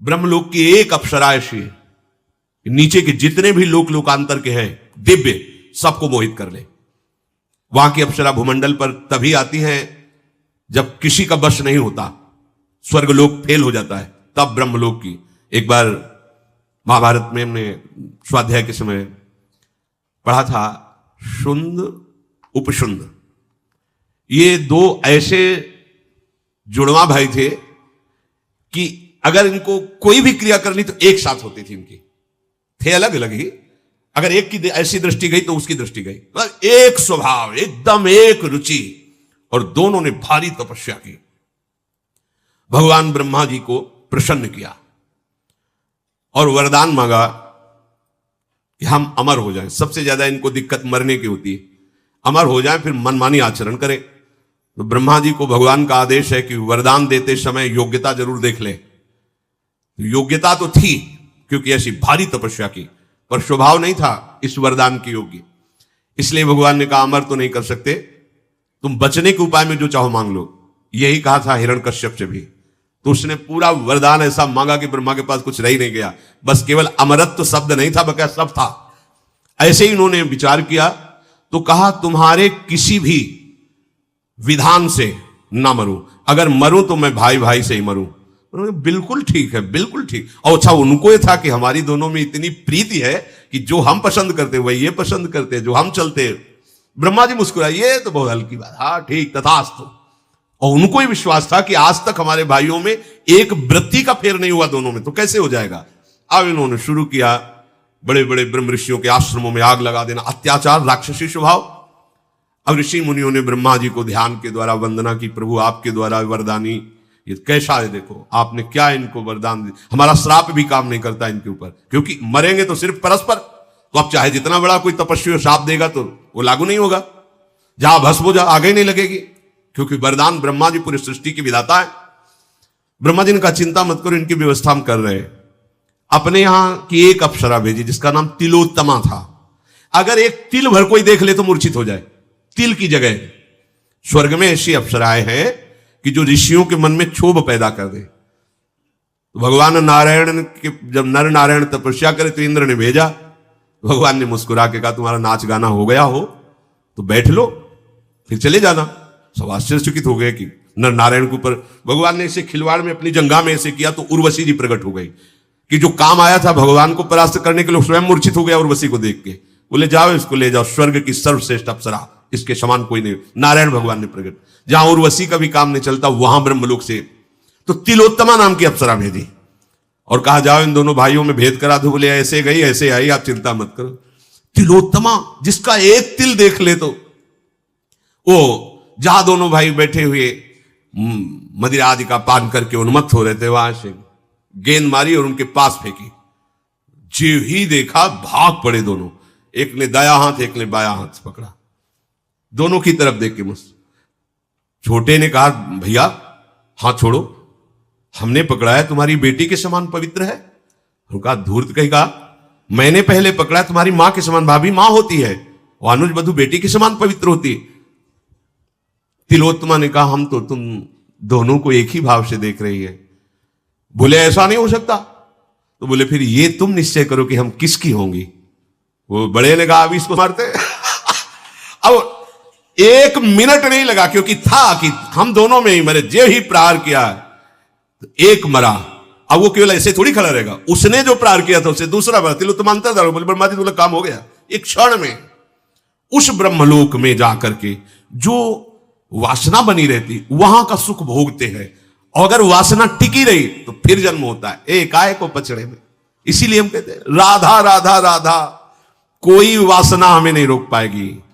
ब्रह्मलोक की एक अप्सरा ऐसी है, नीचे के जितने भी लोक लोकांतर के हैं दिव्य, सबको मोहित कर ले। वहां की अप्सरा भूमंडल पर तभी आती है जब किसी का वश नहीं होता, स्वर्गलोक फेल हो जाता है, तब ब्रह्मलोक की। एक बार महाभारत में हमने स्वाध्याय के समय पढ़ा था, शुंद उपशुंद, ये दो ऐसे जुड़वा भाई थे कि अगर इनको कोई भी क्रिया करनी तो एक साथ होती थी इनकी, थे अलग अलग ही, अगर एक की ऐसी दृष्टि गई तो उसकी दृष्टि गई, एक स्वभाव, एकदम एक रुचि, और दोनों ने भारी तपस्या की। भगवान ब्रह्मा जी को प्रसन्न किया और वरदान मांगा कि हम अमर हो जाएं। सबसे ज्यादा इनको दिक्कत मरने की होती है, अमर हो जाएं फिर मनमानी आचरण करें। तो ब्रह्मा जी को भगवान का आदेश है कि वरदान देते समय योग्यता जरूर देख ले। योग्यता तो थी क्योंकि ऐसी भारी तपस्या की, पर स्वभाव नहीं था इस वरदान की योग्य। इसलिए भगवान ने कहा अमर तो नहीं कर सकते, तुम बचने के उपाय में जो चाहो मांग लो। यही कहा था हिरण्यकश्यप से भी, तो उसने पूरा वरदान ऐसा मांगा कि ब्रह्मा के पास कुछ रह ही नहीं गया, बस केवल अमरत्व शब्द नहीं था, बल्कि सब था। ऐसे ही इन्होंने विचार किया तो कहा तुम्हारे किसी भी विधान से ना मरूं, अगर मरूं तो मैं भाई भाई से ही मरूं। बिल्कुल ठीक है, बिल्कुल ठीक। और अच्छा, उनको ये था कि हमारी दोनों में इतनी प्रीति है कि जो हम पसंद करते वही ये पसंद करते, जो हम चलते। ब्रह्मा जी मुस्कुराए, ये तो बहुत हल्की बात, हाँ ठीक, तथास्तु। और उनको ही विश्वास था कि आज तक हमारे भाइयों में एक वृत्ति का फेर नहीं हुआ दोनों में, तो कैसे हो जाएगा। अब इन्होंने शुरू किया बड़े बड़े ब्रह्म ऋषियों के आश्रमों में आग लगा देना, अत्याचार, राक्षसी स्वभाव। अब ऋषि मुनियों ने ब्रह्मा जी को ध्यान के द्वारा वंदना की, प्रभु आपके द्वारा वरदानी ये कैसा है, देखो आपने क्या इनको वरदान दिया, हमारा श्राप भी काम नहीं करता इनके ऊपर, क्योंकि मरेंगे तो सिर्फ परस्पर। तो अब चाहे जितना बड़ा कोई तपस्वी श्राप देगा तो वो लागू नहीं होगा, जहां भस्म हो जा आगे नहीं लगेगी, क्योंकि वरदान ब्रह्मा जी पूरी सृष्टि की विधाता है। ब्रह्मा जी ने कहा चिंता मत करो, इनकी व्यवस्था हम कर रहे हैं। अपने यहां की एक अप्सरा भेजी जिसका नाम तिलोत्तमा था। अगर एक तिल भर कोई देख ले तो मूर्छित हो जाए, तिल की जगह। स्वर्ग में ऐसी अप्सराएं हैं कि जो ऋषियों के मन में क्षोभ पैदा कर दे। तो भगवान नारायण के जब नर नारायण तपस्या करे तो इंद्र ने भेजा, भगवान ने मुस्कुरा के कहा तुम्हारा नाच गाना हो गया हो तो बैठ लो, फिर चले जाना। सब आश्चर्यचकित हो गए कि नर नारायण के ऊपर भगवान ने ऐसे खिलवाड़ में अपनी जंगा में ऐसे किया तो उर्वशी जी प्रकट हो गई कि जो काम आया था भगवान को परास्त करने के लिए स्वयं मूर्छित हो गया उर्वशी को देख के। बोले जाओ इसको ले जाओ, स्वर्ग की सर्वश्रेष्ठ अप्सरा, इसके समान कोई नहीं। नारायण भगवान ने प्रकट, जहां उर्वशी का भी काम नहीं चलता वहां ब्रह्मलोक से तो तिलोत्तमा नाम की अप्सरा भेजी और कहा जाओ इन दोनों भाइयों में भेद करा दो। बोले ऐसे गई ऐसे आई, आप चिंता मत करो। तिलोत्तमा जिसका एक तिल देख ले तो वो जहां दोनों भाई बैठे हुए मदिरा आदि का पान करके उन्मत्त हो रहे थे, वहां से गेंद मारी और उनके पास फेंकी। जीव ही देखा भाग पड़े दोनों, एक ने दाया हाथ एक ने बाया हाथ पकड़ा, दोनों की तरफ देख के मुझसे। छोटे ने कहा भैया हाथ छोड़ो, हमने पकड़ा है तुम्हारी बेटी के समान पवित्र है। उनका धूर्त कहेगा मैंने पहले पकड़ा है तुम्हारी मां के समान, भाभी मां होती है और अनुज बधू बेटी के समान पवित्र होती है। तिलोत्तमा ने कहा हम तो तुम दोनों को एक ही भाव से देख रही है। बोले ऐसा नहीं हो सकता। तो बोले फिर ये तुम निश्चय करो कि हम किसकी होंगी। वो बड़े ने कहा अभी इसको मारते अब एक मिनट नहीं लगा क्योंकि था कि हम दोनों में ही मरे, जे ही प्रहार किया तो एक मरा। अब वो केवल ऐसे थोड़ी खड़ा रहेगा, उसने जो प्रहार किया था उससे दूसरा मरा। तिलोत्तमा अंतर बोले ब्रह्मा जी बोले काम हो गया। एक क्षण में उस ब्रह्मलोक में जाकर के जो वासना बनी रहती वहां का सुख भोगते हैं, और अगर वासना टिकी रही तो फिर जन्म होता है एक आए को पचड़े में। इसीलिए हम कहते हैं राधा राधा राधा, कोई वासना हमें नहीं रोक पाएगी।